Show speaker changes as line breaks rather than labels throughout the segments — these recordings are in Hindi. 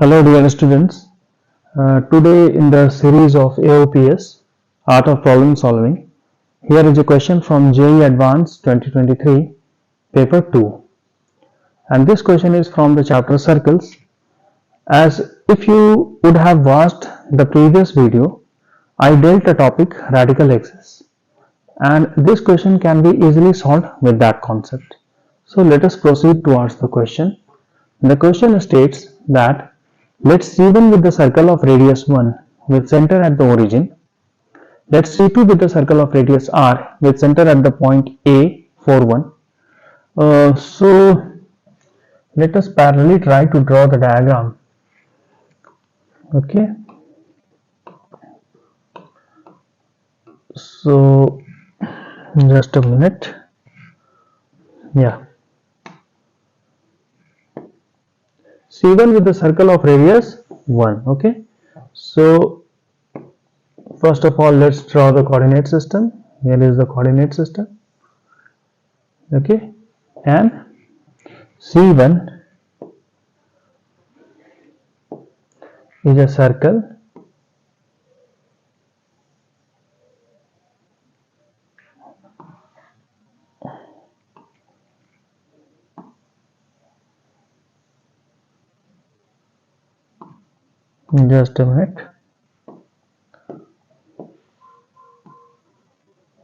Hello dear students, today in the series of AOPS, Art of Problem Solving, here is a question from JEE Advanced 2023, Paper 2, and this question is from the chapter Circles. As if you would have watched the previous video, I dealt a topic radical axis, and this question can be easily solved with that concept. So let us proceed towards the question. The question states that let C1 with the circle of radius 1 with center at the origin. Let C2 with the circle of radius r with center at the point A 4 1. So let us parallelly try to draw the diagram. Okay. So just a minute. Yeah. C1 with the circle of radius 1. Okay. So first of all, let's draw the coordinate system. Here is the coordinate system. Okay. And C1 is a circle just a minute.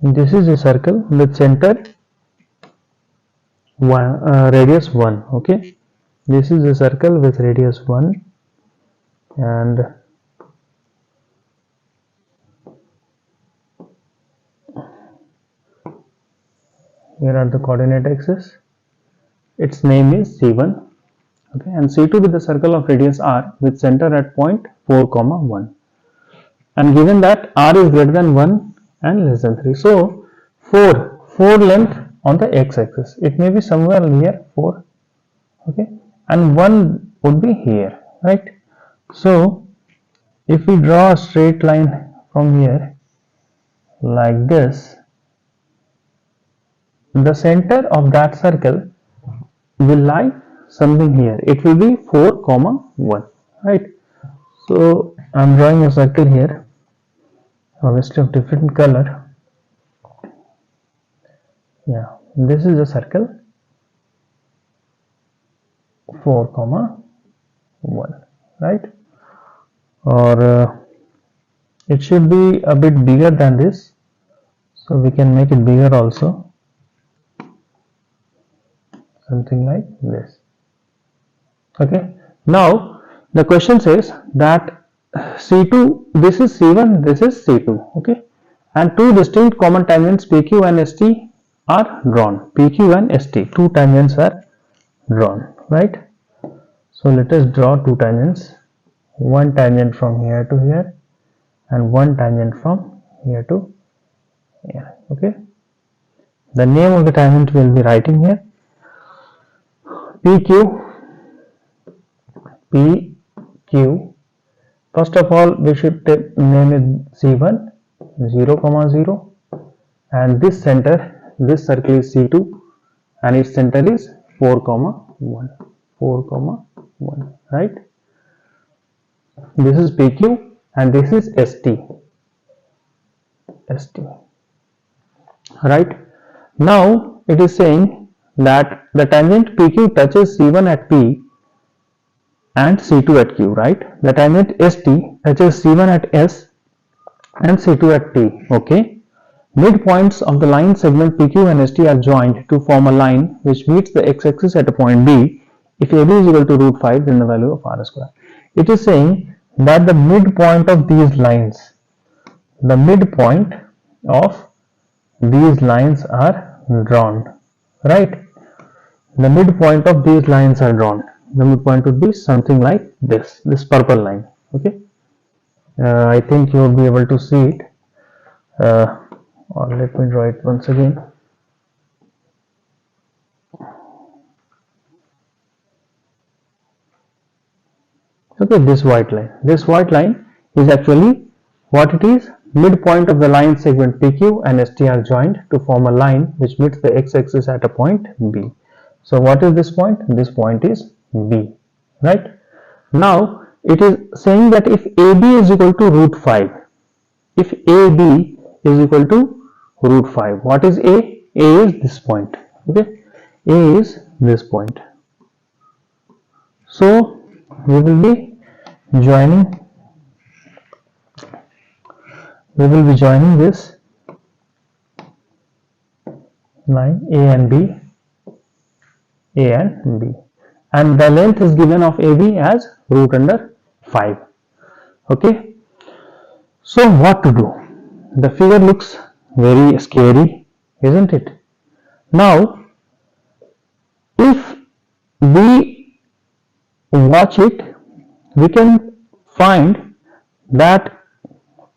This is a circle with center radius 1. Okay, this is a circle with radius 1 and here are the coordinate axes. Its name is C1. Okay, and C2 with the circle of radius r with center at point 4 1, and given that r is greater than 1 and less than 3, so 4 length on the x-axis, it may be somewhere near 4. Okay, and 1 would be here, right? So if we draw a straight line from here like this, the center of that circle will lie something here. It will be 4 1, right? So I'm drawing a circle here, obviously of different color. Yeah, this is a circle 4 1, right? Or it should be a bit bigger than this, so we can make it bigger also, something like this. Okay, now the question says that C2, this is C1, this is C2. Okay, and two distinct common tangents PQ and ST are drawn. PQ and ST, two tangents are drawn, right? So let us draw two tangents, one tangent from here to here and one tangent from here to here. Okay, the name of the tangent will be writing here. PQ. First of all, we should name it C1 0 0, and this center, this circle is C2 and its center is 4 1, 4 1, right? This is PQ and this is ST, right? Now it is saying that the tangent PQ touches C1 at P and C2 at Q, right? The tangent ST touches C1 at S and C2 at T. Okay, midpoints of the line segment PQ and ST are joined to form a line which meets the x-axis at a point B. If AB is equal to root 5, then the value of r square. It is saying that the midpoint of these lines, are drawn, right? The midpoint of these lines are drawn. The midpoint would be something like this purple line. Okay, I think you will be able to see it, or let me draw it once again. Okay, this white line is actually what it is. Midpoint of the line segment PQ and ST are joined to form a line which meets the x-axis at a point B. So what is this point? This point is B, right? Now it is saying that if AB is equal to root 5, if AB is equal to root 5, what is A? A is this point. Okay, A is this point. So we will be joining this line A and B, and the length is given of AB as root under 5. Okay, so what to do? The figure looks very scary, isn't it? Now, if we watch it, we can find that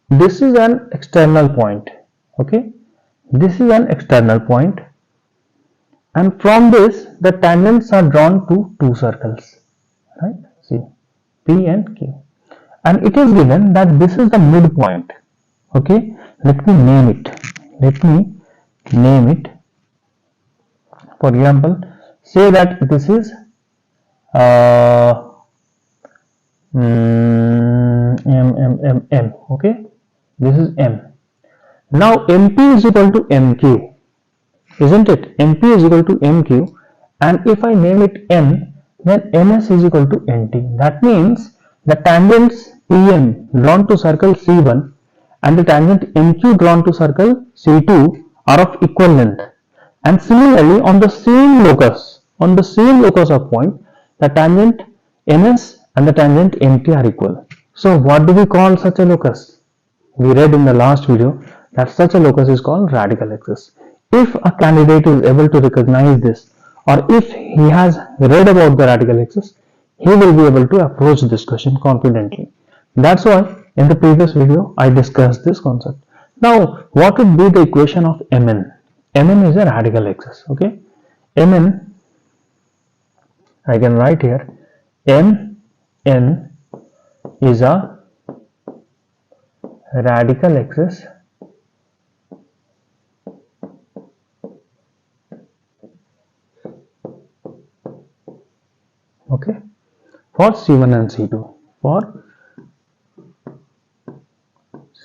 this is an external point. Okay, this is an external point, and from this the tangents are drawn to two circles, right? See, P and Q, and it is given that this is the midpoint. Okay, let me name it. For example, say that this is M. Okay, this is M. Now MP is equal to MQ, isn't it? MP is equal to MQ, and if I name it N, then NS is equal to NT. That means the tangents PM drawn to circle C1 and the tangent MQ drawn to circle C2 are of equal length, and similarly on the same locus of point, the tangent NS and the tangent NT are equal. So what do we call such a locus? We read in the last video that such a locus is called radical axis. If a candidate is able to recognize this, or if he has read about the radical axis, he will be able to approach this question confidently. That's why in the previous video I discussed this concept. Now, what would be the equation of Mn? Mn is a radical axis. Okay, Mn, I can write here, Mn is a radical axis okay for C1 and C2, for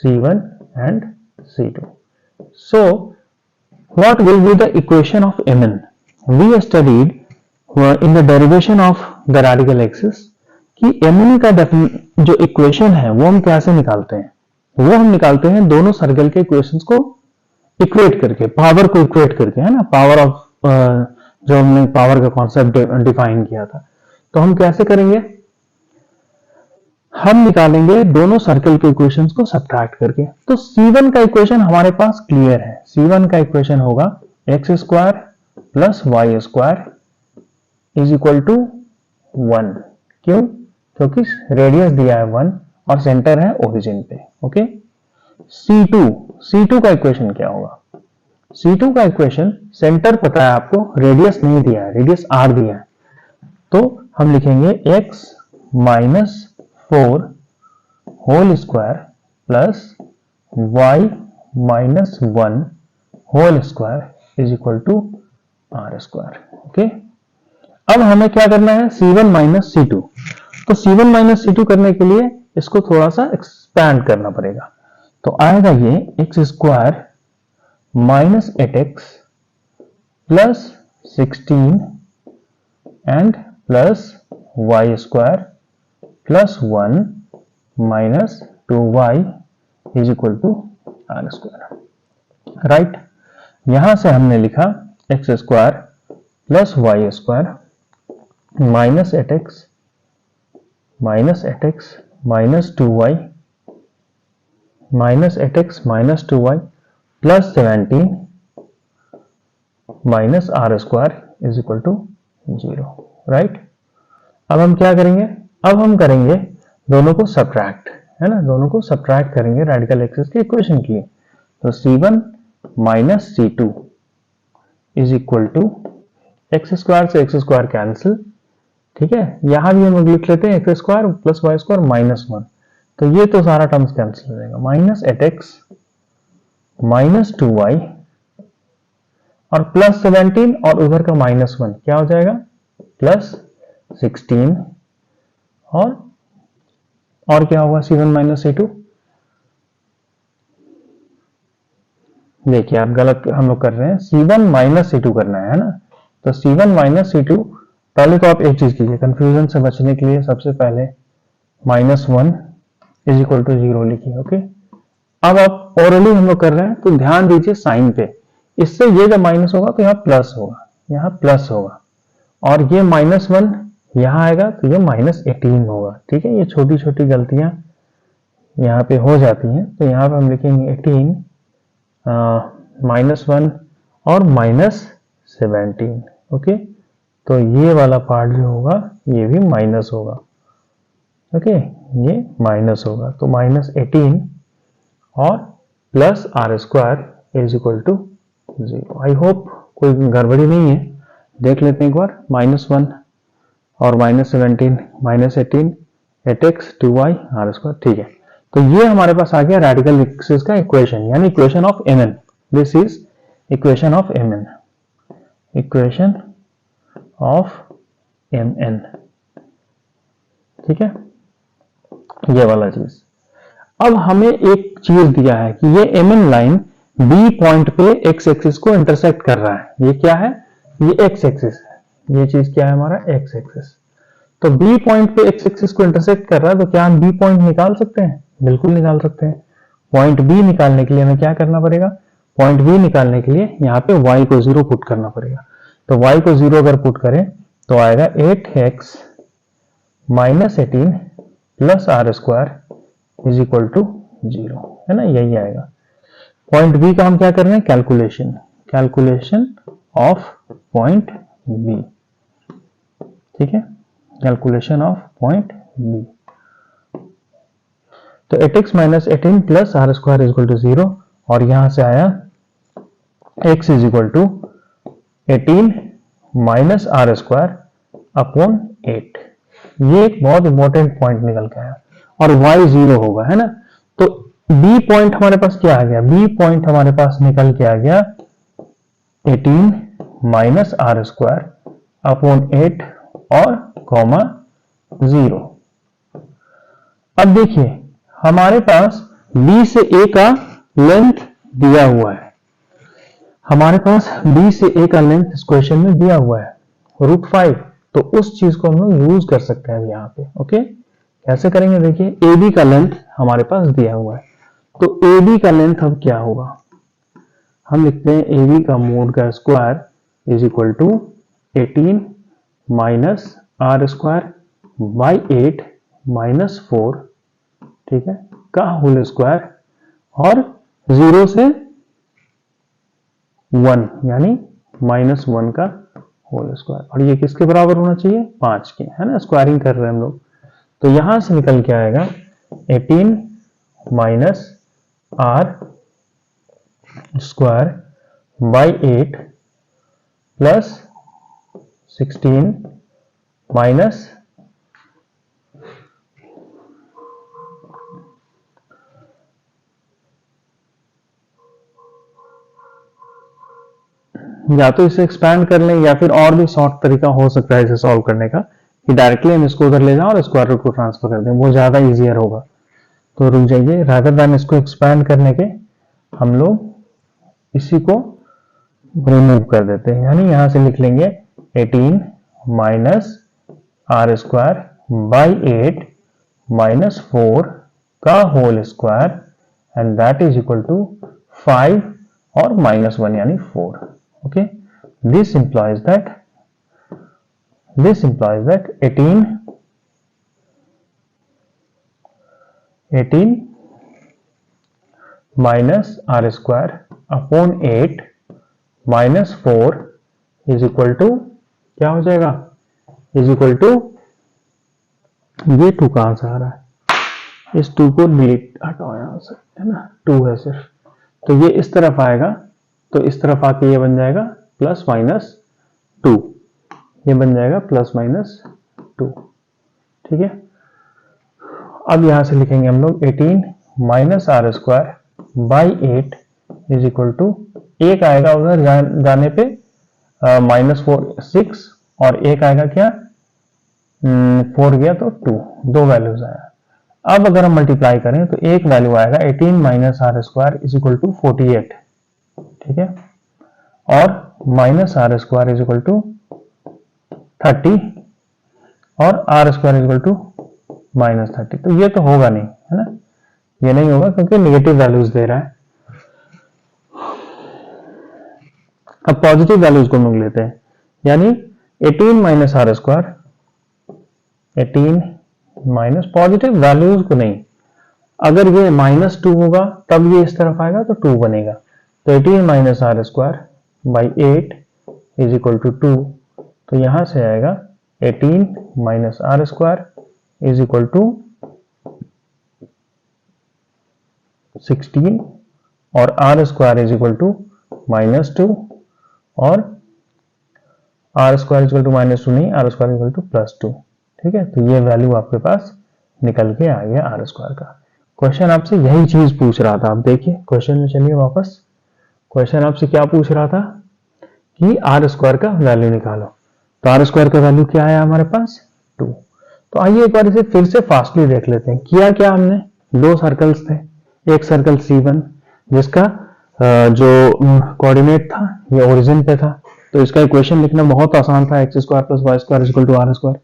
C1 and C2. So what will be the equation of Mn? We studied in the derivation of the radical axis कि Mn का जो इक्वेशन है वो हम कैसे निकालते हैं? वो हम निकालते हैं दोनों सर्कल के इक्वेशंस को इक्वेट करके, पावर को इक्वेट करके, है ना, पावर ऑफ जो हमने पावर का कॉन्सेप्ट डिफाइन किया था। तो हम कैसे करेंगे? हम निकालेंगे दोनों सर्कल के इक्वेशंस को सब्ट्रैक्ट करके। तो C1 का इक्वेशन हमारे पास क्लियर है। C1 का इक्वेशन होगा x square plus y square is equal to 1। क्यों? क्योंकि रेडियस दिया है 1 और सेंटर है ओरिजिन पे। ओके, C2 का इक्वेशन क्या होगा? C2 का इक्वेशन, सेंटर पता है आपको, रेडियस नहीं दिया है, रेडियस r दिया है, तो हम लिखेंगे x minus 4 whole square plus y minus 1 whole square is equal to r square. Okay, अब हमें क्या करना है? C1 minus C2। तो C1 माइनस C2 करने के लिए इसको थोड़ा सा एक्सपैंड करना पड़ेगा। तो आएगा ये x square minus 8x plus 16 and plus y square plus 1 minus 2y is equal to r square. Right, यहां से हमने लिखा x square plus y square minus 8x minus 2y minus 8x minus 2y plus 17 minus r square is equal to 0। Right, अब हम क्या करेंगे? अब हम करेंगे दोनों को सब्ट्रैक्ट, है ना, दोनों को सब्ट्रैक्ट करेंगे रेडिकल एक्सिस के इक्वेशन के लिए। तो C1 minus C2 is equal to x square से एक्स स्क्वायर कैंसिल, ठीक है, यहां भी हम लिख लेते हैं x square plus y square minus 1, तो ये तो सारा टर्म्स कैंसिल हो जाएगा। माइनस 8x माइनस 2y और प्लस 17 और उधर का माइनस 1 क्या हो जाएगा? प्लस 16 और और क्या होगा C1 माइनस C2? देखिए आप गलत हम लोग कर रहे हैं, C1 माइनस C2 करना है ना। तो C1 माइनस C2, पहले तो आप एक चीज कीजिए, कंफ्यूजन से बचने के लिए सबसे पहले -1 इज इक्वल टू 0 लिखिए। ओके, अब आप ओरली हम लोग कर रहे हैं तो ध्यान दीजिए साइन पे। इससे ये जब माइनस होगा तो यहाँ प्लस होगा, यहाँ प्लस होगा, और ये -1 यहाँ आएगा तो ये -18 होगा। ठीक है, ये छोटी छोटी गलतियां यहाँ पे हो जाती हैं, तो यहाँ पे हम लिखेंगे 18 -1 और -17। ओके, तो ये वाला पार्ट जो होगा ये भी माइनस होगा। ओके, ये माइनस होगा, तो -18 और plus r square is equal to 0। I hope कोई गड़बड़ी नहीं है। देख लेते हैं एक बार, -1 और -17 -18 8x 2y आर स्क्वायर। ठीक है, तो ये हमारे पास आ गया रेडिकल एक्सिस का इक्वेशन, यानी equation of mn। This is equation of mn, equation of mn। ठीक है, ये वाला चीज। अब हमें एक चीज दिया है कि ये mn लाइन b पॉइंट पे x एक्सिस को इंटरसेक्ट कर रहा है। ये क्या है? ये x एक्सिस है। ये चीज क्या है? हमारा x एक्सिस। तो b पॉइंट पे x एक्सिस को इंटरसेक्ट कर रहा है, तो क्या हम b पॉइंट निकाल सकते हैं? बिल्कुल निकाल सकते हैं। पॉइंट b निकालने के लिए हमें क्या करना पड़ेगा? पॉइंट b निकालने के लिए यहाँ पे y को 0 पुट करना पड़ेगा। तो y को 0 अगर पुट करें तो आएगा 8x -18 plus r square is equal to 0, है ना, यही आएगा। पॉइंट बी का हम क्या कर रहे हैं? Calculation, calculation of point B. ठीक है, कैलकुलेशन ऑफ पॉइंट बी। तो 8x -18 plus r square is equal to 0, और यहां से आया x is equal to 18 minus r square upon 8। ये एक बहुत इंपॉर्टेंट पॉइंट निकल के आया, और y 0 होगा, है ना। तो b पॉइंट हमारे पास क्या आ गया? b पॉइंट हमारे पास निकल के आ गया 18 माइनस आर स्क्वायर अपॉन 8 और कॉमा 0। अब देखिए हमारे पास b से a का लेंथ दिया हुआ है, हमारे पास b से a का लेंथ इस क्वेश्चन में दिया हुआ है √5। तो उस चीज को हम लोग यूज कर सकते हैं यहाँ पे। ओके, कैसे करेंगे? देखिए AB का लेंथ हमारे पास दिया हुआ है, तो AB का लेंथ अब क्या होगा? हम लिखते हैं AB का मोड का square is equal to 18 minus r square by 8 minus 4, ठीक है, का होल स्क्वायर, और 0 से 1 यानी -1 का होल स्क्वायर। और ये किसके बराबर होना चाहिए? 5 के, है ना, स्क्वायरिंग कर रहे हैं हम लोग। तो यहां से निकल के आएगा 18 minus r square by 8 plus 16 minus या तो इसे एक्सपैंड कर लें, या फिर और भी शॉर्ट तरीका हो सकता है इसे सॉल्व करने का कि डायरेक्टली हम इसको उधर ले जाएं और स्क्वायर रूट को ट्रांसफर कर दें, वो ज्यादा इजियर होगा। तो रुक जाइए, रादर देन इसको एक्सपैंड करने के हम लोग इसी को रिमूव कर देते हैं, यानी यहां से लिख लेंगे 18 minus r square by 8 minus 4 का whole square, and that is equal to 5 और -1 यानी 4। Okay, this implies that 18 minus r square upon 8 minus 4 is equal to क्या हो जाएगा? is equal to, ये 2 कहां से आ रहा है? इस 2 को डिलीट हटाओ यहां से, है ना, 2 है सिर्फ, तो ये इस तरफ आएगा, तो इस तरफ आके ये बन जाएगा +-2, ये बन जाएगा +-2। ठीक है, अब यहां से लिखेंगे हम लोग 18 minus r square by 8 is equal to, एक आएगा उधर जाने पे -4 6, और एक आएगा क्या 4 गया तो 2, दो वैल्यूज आया। अब अगर हम मल्टीप्लाई करें तो एक वैल्यू आएगा 18 minus r square is equal to 48, ठीक है, और minus r square is equal to 30 और r square is equal to minus 30। तो ये तो होगा नहीं, है ना, ये नहीं होगा क्योंकि नेगेटिव वैल्यूज दे रहा है। अब पॉजिटिव वैल्यूज को हम लोग लेते हैं, यानी 18 minus r square, 18 minus positive values को नहीं, अगर ये -2 होगा तब ये इस तरफ आएगा तो 2 बनेगा। तो 18 minus r square by 8 is equal to 2। तो यहां से आएगा 18 minus r square is equal to 16 और r square is equal to -2 और r square is equal to -2 नहीं, r square is equal to +2, ठीक है। तो ये वैल्यू आपके पास निकल के आ गया आर स्क्वायर का। क्वेश्चन आपसे यही चीज पूछ रहा था। आप देखिए क्वेश्चन में चलिए वापस। क्वेश्चन आपसे क्या पूछ रहा था कि आर स्क्वायर का वैल्यू निकालो। तो आर स्क्वायर का वैल्यू क्या है हमारे पास 2। तो आइए एक बार इसे फिर से फास्टली देख लेते हैं। किया क्या हमने, दो सर्कल्स थे, एक सर्कल C1 जिसका जो कोऑर्डिनेट था ये ओरिजिन पे था, तो इसका इक्वेशन लिखना बहुत आसान था, x square plus y square equal to r square.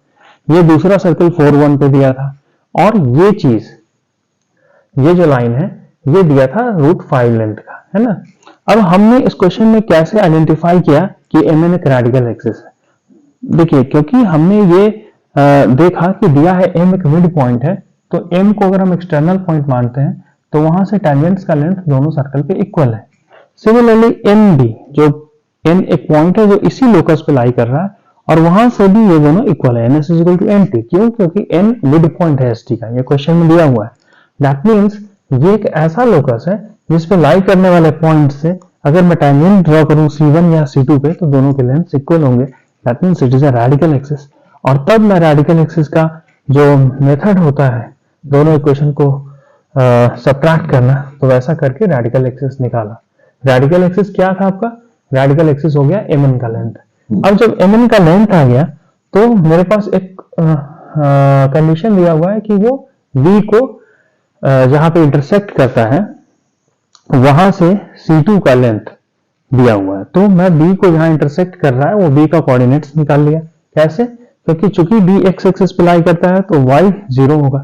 ये दूसरा सर्कल 4 1 पे दिया था और ये चीज, ये जो लाइन है ये दिया था √5 लेंथ का, है ना। अब हमने इस क्वेश्चन में कैसे आइडेंटिफाई किया कि MN एक रेडिकल एक्सिस है। देखिए क्योंकि हमने ये देखा कि दिया है M एक मिड पॉइंट है, तो M को अगर हम एक्सटर्नल पॉइंट मानते हैं तो वहां से टेंजेंट्स का लेंथ दोनों सर्कल पे इक्वल है। सिमिलरली NB, जो N एक पॉइंट है जो इसी लोकस पे लाई कर रहा है और वहां से भी ये दोनों इक्वल है, NS is equal to NT। क्यों, क्योंकि N मिड पॉइंट है ST का, ये क्वेश्चन में दिया हुआ है। दैट मीन्स ये एक ऐसा लोकस है जिस पे लाई करने वाले पॉइंट से अगर मैं टेंजेंट ड्रॉ करूं C1 या C2 पे तो दोनों के लेंथ इक्वल होंगे। That means it is a radical axis. और तब मैं रेडिकल एक्सिस का जो मेथड होता है दोनों इक्वेशन को सब्ट्रैक्ट करना, तो वैसा करके रेडिकल एक्सिस निकाला। रेडिकल एक्सिस क्या था आपका, रेडिकल एक्सिस हो गया MN का लेंथ। अब जब MN का लेंथ आ गया तो मेरे पास एक कंडीशन दिया हुआ है कि वो V को जहां पे इंटरसेक्ट करता है वहां से C2 का लेंथ दिया हुआ है। तो मैं B को जहां इंटरसेक्ट कर रहा है वो B का कोऑर्डिनेट्स निकाल लिया। कैसे, क्योंकि चूंकि B x एक्सिस पे लाई करता है तो y 0 होगा,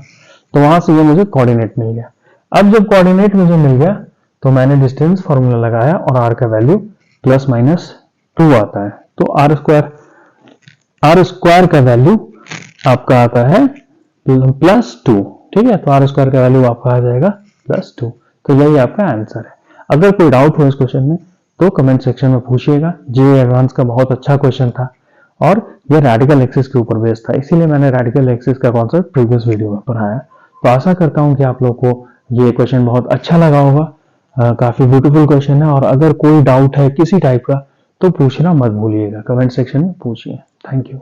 तो वहां से ये मुझे कोऑर्डिनेट मिल गया। अब जब कोऑर्डिनेट मुझे मिल गया तो मैंने डिस्टेंस फॉर्मूला लगाया और r का वैल्यू +-2 आता है। तो आर स्क्वायर का वैल्यू आपका आता है +2, ठीक है। तो आर स्क्वायर का वैल्यू आपका आ जाएगा +2। तो यही आपका आंसर है। अगर कोई डाउट हो इस क्वेश्चन में तो कमेंट सेक्शन में पूछिएगा। जेईई एडवांस का बहुत अच्छा क्वेश्चन था और ये रेडिकल एक्सिस के ऊपर बेस्ड था, इसीलिए मैंने रेडिकल एक्सिस का कॉन्सेप्ट प्रीवियस वीडियो में पढ़ाया। तो आशा करता हूं कि आप लोग को ये क्वेश्चन बहुत अच्छा लगा होगा। काफी ब्यूटीफुल क्वेश्चन है और अगर कोई डाउट है किसी टाइप का तो पूछना मत भूलिएगा, कमेंट सेक्शन में पूछिए। Thank you.